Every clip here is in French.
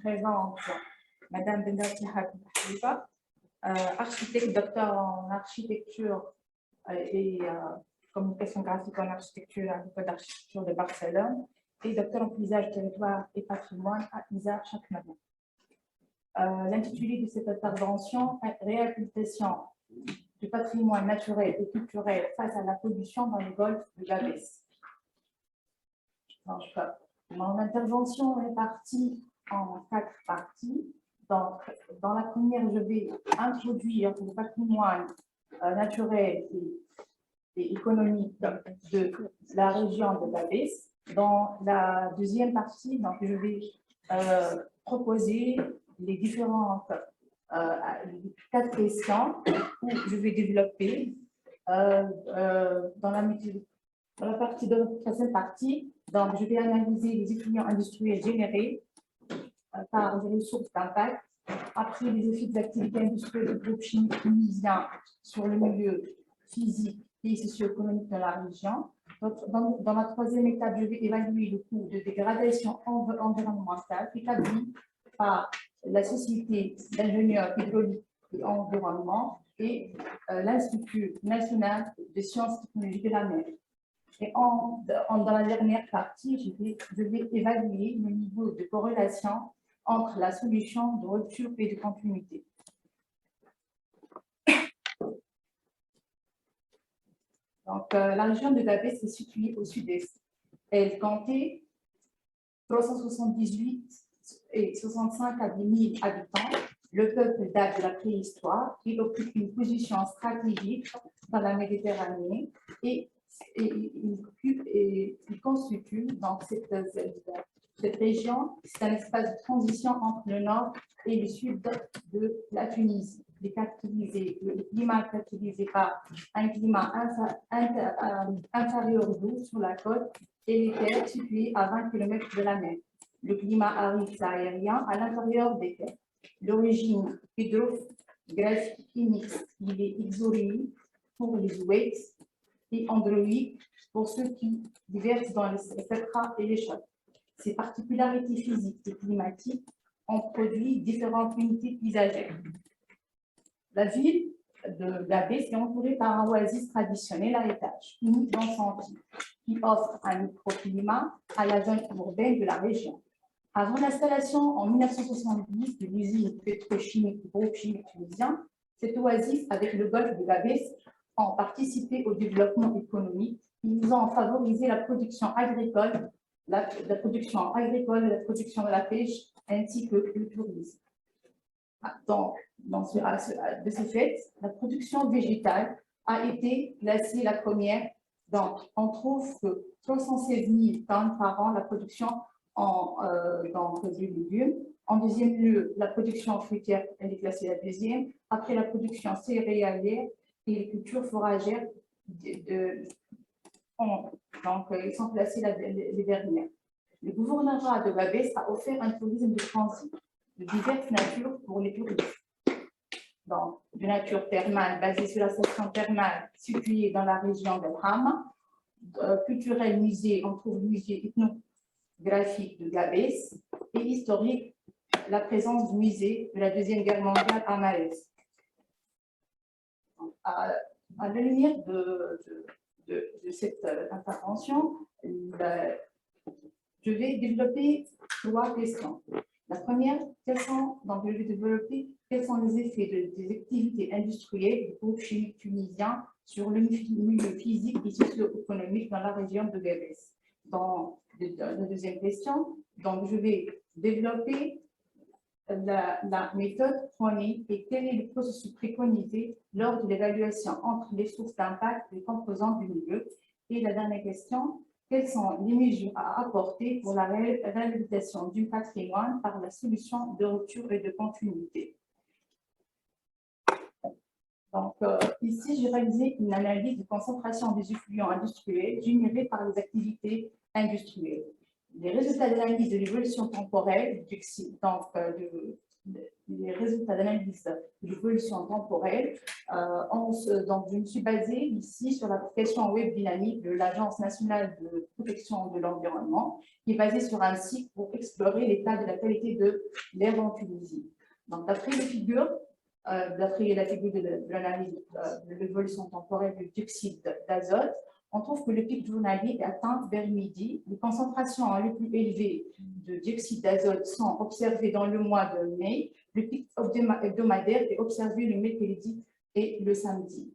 présente Madame Bendatia Halifa, architecte, docteur en architecture et communication graphique en architecture à l'École d'architecture de Barcelone et docteur en paysage, territoire et patrimoine à ISA chaque matin. L'intitulé de cette intervention est réhabilitation du patrimoine naturel et culturel face à la pollution dans le golfe de Gabès. Mon intervention est partie en 4 parties. Donc, dans la première, je vais introduire le patrimoine naturel et économique de la région de Gabès. Dans la deuxième partie, donc, je vais proposer les différentes 4 questions où je vais développer dans la partie de la troisième partie. Donc, je vais analyser les effluents industriels générés par des ressources d'impact, après les effets des activités industrielles du groupe chimique tunisien sur le milieu physique et socio-économique de la région. Dans la troisième étape, je vais évaluer le coût de dégradation environnementale établi par la Société d'ingénieurs hydrauliques et environnement et l'Institut national de sciences technologiques de la mer. Et dans la dernière partie, je vais évaluer le niveau de corrélation entre la solution de rupture et de continuité. Donc, la région de Gabès est située au sud-est. Elle comptait 378 et 65 à 10 000 habitants. Le peuple date de la préhistoire. Il occupe une position stratégique dans la Méditerranée et il constitue donc cette région, c'est un espace de transition entre le nord et le sud de la Tunisie. Le climat est caractérisé par un climat inférieur doux sur la côte et les terres situées à 20 km de la mer. Le climat aride sahélien à l'intérieur des terres. L'origine hydrographique mixte, il est exoréique pour les oueds et androïque pour ceux qui divergent dans les spectra et les chocs. Ces particularités physiques et climatiques ont produit différentes unités paysagères. La ville de Gabès est entourée par un oasis traditionnel à étage, unique dans son type, qui offre un microclimat à la zone urbaine de la région. Avant l'installation en 1970 de l'usine pétrochimique du groupe chimique tunisien, cette oasis avec le golfe de Gabès ont participé au développement économique. Ils ont favorisé la production agricole, la production de la pêche, ainsi que le tourisme. Donc, de ce fait, la production végétale a été classée la première. Donc, on trouve que 316 000 tonnes par an la production de légumes. En deuxième lieu, la production fruitière, elle est classée la deuxième. Après la production céréalière et les cultures fourragères, donc ils sont classés les dernières. Le gouvernorat de Gabès a offert un tourisme de transit de diverses natures pour les touristes. Donc, de nature thermale basée sur la station thermale située dans la région de Hama, culturel musée, on trouve le musée ethnographique de Gabès, et historique, la présence du musée de la Deuxième Guerre mondiale à Maës. À la lumière de cette intervention, je vais développer 3 questions. La première, quels sont les effets des activités industrielles du groupe chimique tunisien sur le milieu physique et socio-économique dans la région de Gabès. Dans la deuxième question, donc je vais développer la méthode prônée et quel est le processus préconisé lors de l'évaluation entre les sources d'impact et les composants du milieu. Et la dernière question, quelles sont les mesures à apporter pour la réhabilitation du patrimoine par la solution de rupture et de continuité? Donc, ici, j'ai réalisé une analyse de concentration des effluents industriels générés par les activités industrielles. Les résultats de l'analyse de l'évolution temporelle les résultats d'analyse de l'évolution temporelle. Donc, je me suis basée ici sur l'application web dynamique de l'Agence nationale de protection de l'environnement, qui est basée sur un site pour explorer l'état de la qualité de l'air en Tunisie. Donc, d'après la figure de l'analyse de l'évolution temporelle du dioxyde d'azote, on trouve que le pic journalier est atteint vers midi. Les concentrations les plus élevées de dioxyde d'azote sont observées dans le mois de mai. Le pic hebdomadaire est observé le mercredi et le samedi.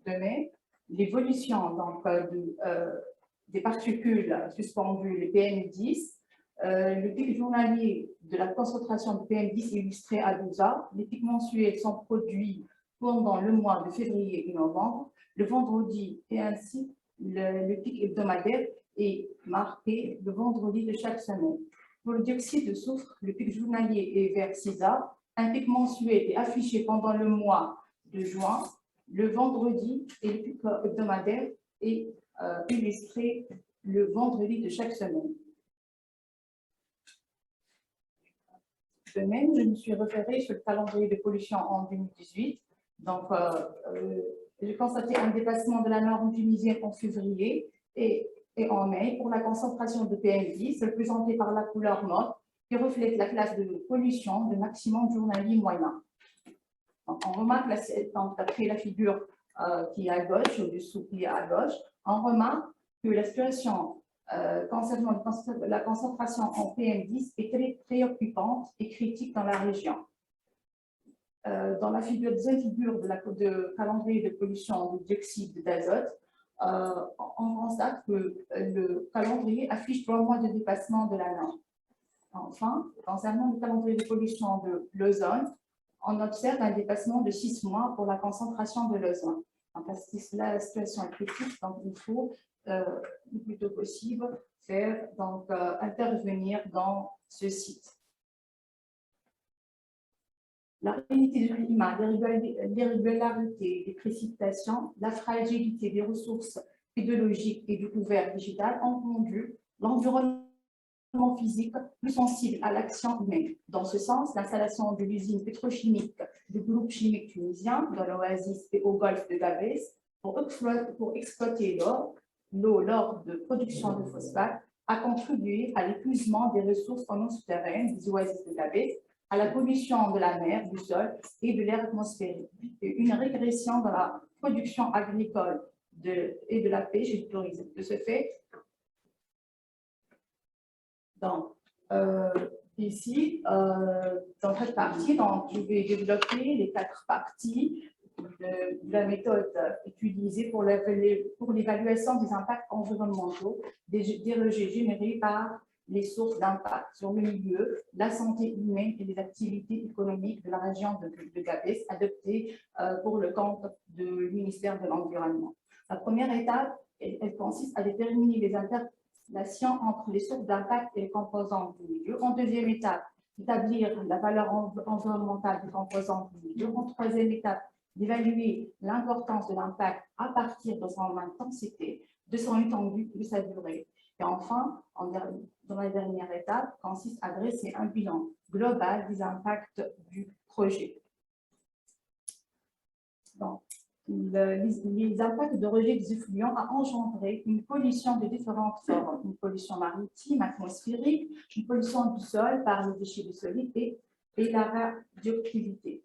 De mai, l'évolution des particules suspendues, les PM10, le pic journalier de la concentration de PM10 est illustré à 12 heures. Les pics mensuels sont produits pendant le mois de février et novembre, le vendredi, et ainsi le pic hebdomadaire est marqué le vendredi de chaque semaine. Pour le dioxyde de soufre, le pic journalier est vers 6 heures, un pic mensuel est affiché pendant le mois de juin, le vendredi et le pic hebdomadaire est illustré le vendredi de chaque semaine. De même, je me suis référée sur le calendrier de pollution en 2018. Donc, j'ai constaté un dépassement de la norme tunisienne en février et en mai pour la concentration de PM10, représentée par la couleur mauve, qui reflète la classe de pollution de maximum journalier moyen. Donc, on remarque, d'après la figure qui est à gauche, au-dessous qui est à gauche, on remarque que la situation concernant la concentration en PM10 est très préoccupante et critique dans la région. Dans la deuxième figure de calendrier de pollution de dioxyde d'azote, on constate que le calendrier affiche 3 mois de dépassement de la norme. Enfin, concernant le calendrier de pollution de l'ozone, on observe un dépassement de 6 mois pour la concentration de l'ozone. La situation est critique, donc il faut le plus tôt possible intervenir dans ce site. La réalité du climat, l'irrégularité des précipitations, la fragilité des ressources pédologiques et du couvert végétal ont rendu l'environnement physique plus sensible à l'action humaine. Dans ce sens, l'installation de l'usine pétrochimique du groupe chimique tunisien dans l'oasis et au golfe de Gabès pour exploiter l'eau lors de production de phosphate a contribué à l'épuisement des ressources en eau souterraine des oasis de Gabès, à la pollution de la mer, du sol et de l'air atmosphérique, et une régression dans la production agricole et de la pêche et du tourisme. De ce fait, donc, ici, dans cette partie, donc, je vais développer les 4 parties de la méthode utilisée pour l'évaluation des impacts environnementaux des rejets générés par les sources d'impact sur le milieu, la santé humaine et les activités économiques de la région de Gabès, adoptées pour le compte du ministère de l'Environnement. La première étape, elle consiste à déterminer les interrelations entre les sources d'impact et les composantes du milieu. En deuxième étape, établir la valeur environnementale des composantes du milieu. En troisième étape, d'évaluer l'importance de l'impact à partir de son intensité, de son étendue et de sa durée. Et enfin, dans la dernière étape, consiste à dresser un bilan global des impacts du projet. Donc, les impacts de rejet des effluents ont engendré une pollution de différentes formes, une pollution maritime, atmosphérique, une pollution du sol par les déchets solides et la radioactivité.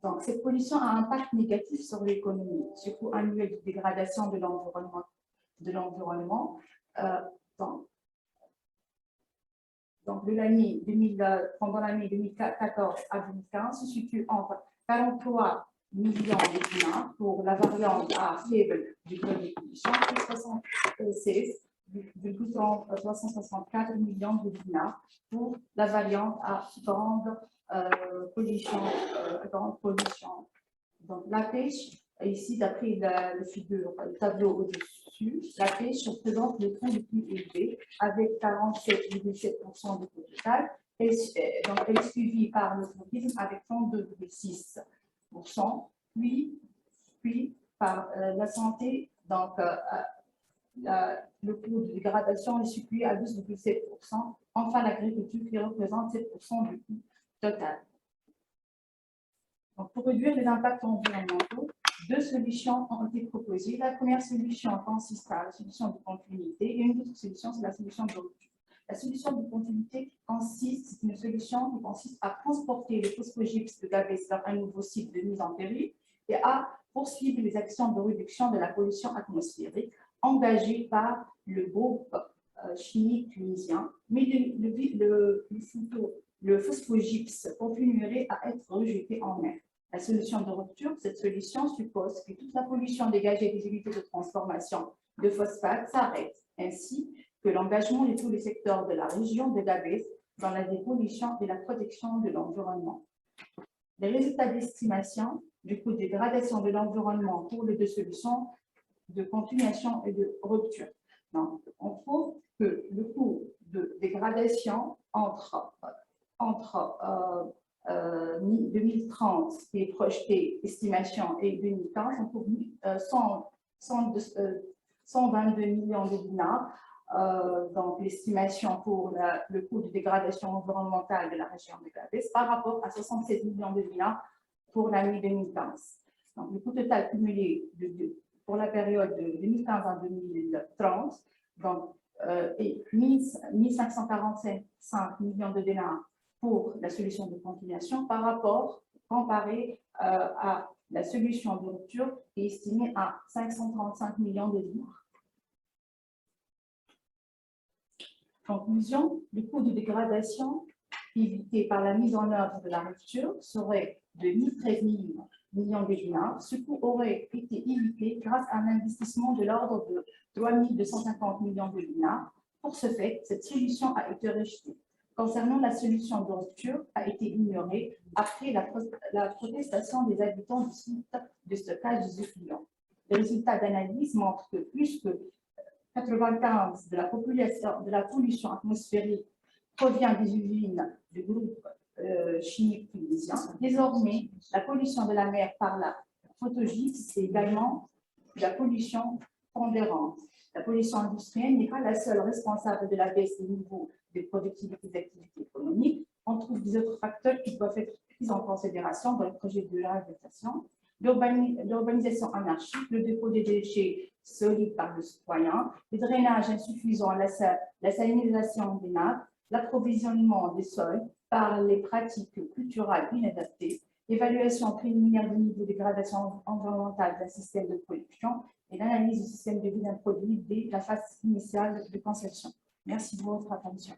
Donc, cette pollution a un impact négatif sur l'économie, surtout annuel de dégradation de l'environnement. Donc, pendant l'année 2014 à 2015, se situe entre 43 millions de dinars pour la variante à faible degré de pollution et 364 millions de dinars pour la variante à grande pollution. Donc, la pêche, ici, d'après le tableau au-dessus, la pêche représente le coût le plus élevé, avec 47,7% du coût total. Donc, elle est suivie par le tourisme avec 32,6%, puis par la santé, donc le coût de dégradation est situé à 12,7%. Enfin, l'agriculture qui représente 7% du coût total. Donc, pour réduire les impacts environnementaux, deux solutions ont été proposées. La première solution consiste à la solution de continuité et une autre solution, c'est la solution de rupture. La solution de continuité c'est une solution qui consiste à transporter le phosphogypse de Gabès vers un nouveau site de mise en péril et à poursuivre les actions de réduction de la pollution atmosphérique engagées par le groupe chimique tunisien. Mais le phosphogypse continuerait à être rejeté en mer. La solution de rupture, cette solution suppose que toute la pollution dégagée des unités de transformation de phosphate s'arrête, ainsi que l'engagement de tous les secteurs de la région de Gabès dans la dépollution et la protection de l'environnement. Les résultats d'estimation du coût de dégradation de l'environnement pour les deux solutions de continuation et de rupture. Donc, on trouve que le coût de dégradation entre 2030 qui est projeté, estimation, et 2015, on trouve 122 millions de dinars. Donc, l'estimation pour le coût de dégradation environnementale de la région de Gabès par rapport à 67 millions de dinars pour l'année 2015. Donc, le coût total cumulé pour la période de 2015 à 2030 donc, est 1545 millions de dinars pour la solution de continuation comparé à la solution de rupture qui est estimée à 535 millions de dinars. Conclusion, le coût de dégradation évité par la mise en œuvre de la rupture serait de 13 millions de dinars. Ce coût aurait été évité grâce à un investissement de l'ordre de 3250 millions de dinars. Pour ce fait, cette solution a été rejetée. Concernant la solution de rupture, a été ignorée après la protestation des habitants du site de stockage des effluents. Les résultats d'analyse montrent que plus que 95% de la pollution atmosphérique provient des usines du groupe chimique tunisien. Désormais, la pollution de la mer par la photogypse, c'est également la pollution pondérante. La pollution industrielle n'est pas la seule responsable de la baisse des niveaux de productivité des activités économiques. On trouve des autres facteurs qui doivent être pris en considération dans le projet de réhabilitation. L'urbanisation anarchique, le dépôt des déchets solides par le citoyen, le drainage insuffisant, la salinisation des nappes, l'approvisionnement des sols par les pratiques culturelles inadaptées, l'évaluation préliminaire du niveau de dégradation environnementale d'un système de production et l'analyse du système de vie d'un produit dès la phase initiale de conception. Merci de votre attention.